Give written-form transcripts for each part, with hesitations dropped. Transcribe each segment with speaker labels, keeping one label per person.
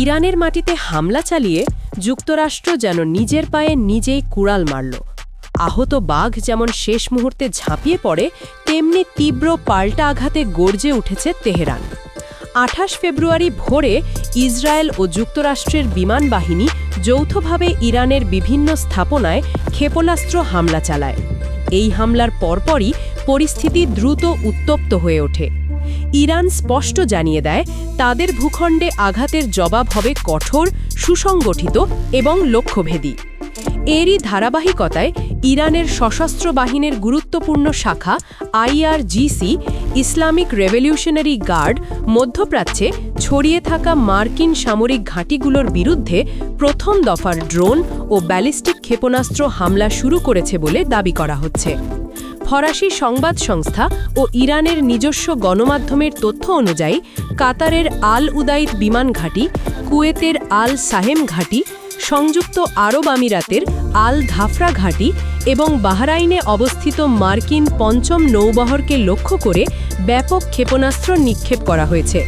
Speaker 1: ইরানের মাটিতে হামলা চালিয়ে যুক্তরাষ্ট্র যেন নিজের পায়ে নিজেই কুড়াল মারল। আহত বাঘ যেমন শেষ মুহূর্তে ঝাঁপিয়ে পড়ে, তেমনি তীব্র পাল্টা আঘাতে গর্জে উঠেছে তেহরান। ২৮ ফেব্রুয়ারি ভোরে ইসরায়েল ও যুক্তরাষ্ট্রের বিমান বাহিনী যৌথভাবে ইরানের বিভিন্ন স্থাপনায় ক্ষেপণাস্ত্র হামলা চালায়। এই হামলার পরপরই পরিস্থিতি দ্রুত উত্তপ্ত হয়ে ওঠে। ইরান স্পষ্ট জানিয়ে দেয়, তাদের ভূখণ্ডে আঘাতের জবাব হবে কঠোর, সুসংগঠিত এবং লক্ষ্যভেদী। এরই ধারাবাহিকতায় ইরানের সশস্ত্র বাহিনীর গুরুত্বপূর্ণ শাখা আইআরজিসি, ইসলামিক রেভলিউশনারি গার্ড, মধ্যপ্রাচ্যে ছড়িয়ে থাকা মার্কিন সামরিক ঘাঁটিগুলোর বিরুদ্ধে প্রথম দফার ড্রোন ও ব্যালিস্টিক ক্ষেপণাস্ত্র হামলা শুরু করেছে বলে দাবি করা হচ্ছে। ফরাসি সংবাদ সংস্থা ও ইরানের নিজস্ব গণমাধ্যমের তথ্য অনুযায়ী কাতারের আল উদাইদ বিমান ঘাঁটি, কুয়েতের আল সাহেম ঘাঁটি, সংযুক্ত আরব আমিরাতের আল ধাফরা ঘাঁটি এবং বাহরাইনে অবস্থিত মার্কিন পঞ্চম নৌবহরকে লক্ষ্য করে ব্যাপক ক্ষেপণাস্ত্র নিক্ষেপ করা হয়েছে।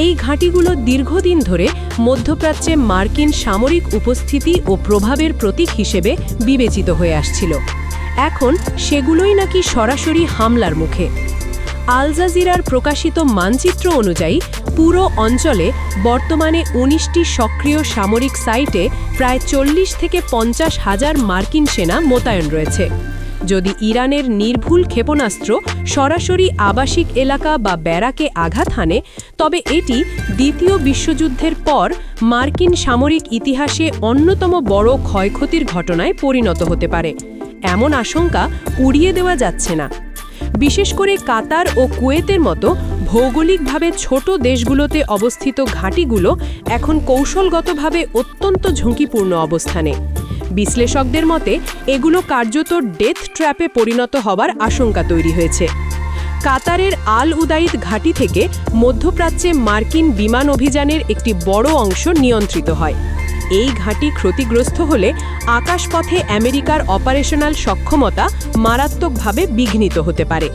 Speaker 1: এই ঘাঁটিগুলো দীর্ঘদিন ধরে মধ্যপ্রাচ্যে মার্কিন সামরিক উপস্থিতি ও প্রভাবের প্রতীক হিসেবে বিবেচিত হয়ে আসছিল। এখন সেগুলোই নাকি সরাসরি হামলার মুখে। আল জাজিরার প্রকাশিত মানচিত্র অনুযায়ী পুরো অঞ্চলে বর্তমানে ১৯টি সক্রিয় সামরিক সাইটে প্রায় ৪০ থেকে ৫০ হাজার মার্কিন সেনা মোতায়েন রয়েছে। যদি ইরানের নির্ভুল ক্ষেপণাস্ত্র সরাসরি আবাসিক এলাকা বা ব্যারাকে আঘাত হানে, তবে এটি দ্বিতীয় বিশ্বযুদ্ধের পর মার্কিন সামরিক ইতিহাসে অন্যতম বড় ক্ষয়ক্ষতির ঘটনায় পরিণত হতে পারে। এমন আশঙ্কা উড়িয়ে দেওয়া যাচ্ছে না। বিশেষ করে কাতার ও কুয়েতের মতো ভৌগোলিকভাবে ছোট দেশগুলোতে অবস্থিত ঘাঁটিগুলো এখন কৌশলগতভাবে অত্যন্ত ঝুঁকিপূর্ণ অবস্থানে। বিশ্লেষকদের মতে এগুলো কার্যত ডেথ ট্র্যাপে পরিণত হবার আশঙ্কা তৈরি হয়েছে। কাতারের আল উদাইদ ঘাঁটি থেকে মধ্যপ্রাচ্যে মার্কিন বিমান অভিযানের একটি বড় অংশ নিয়ন্ত্রিত হয়। এই ঘাঁটি ক্ষতিগ্রস্ত হলে আকাশপথে আমেরিকার অপারেশনাল সক্ষমতা মারাত্মকভাবে বিঘ্নিত হতে পারে।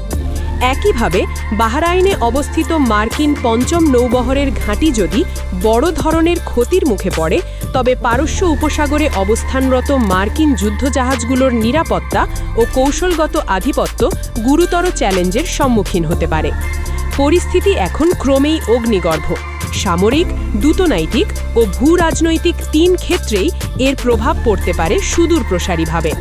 Speaker 1: একইভাবে বাহরাইনে অবস্থিত মার্কিন পঞ্চম নৌবহরের ঘাঁটি যদি বড় ধরনের ক্ষতির মুখে পড়ে, তবে পারস্য উপসাগরে অবস্থানরত মার্কিন যুদ্ধজাহাজগুলোর নিরাপত্তা ও কৌশলগত আধিপত্য গুরুতর চ্যালেঞ্জের সম্মুখীন হতে পারে। পরিস্থিতি এখন ক্রমেই অগ্নিগর্ভ। সামরিক, দূতনৈতিক ও ভূরাজনৈতিক ৩ ক্ষেত্রেই এর প্রভাব পড়তে পারে সুদূরপ্রসারীভাবে।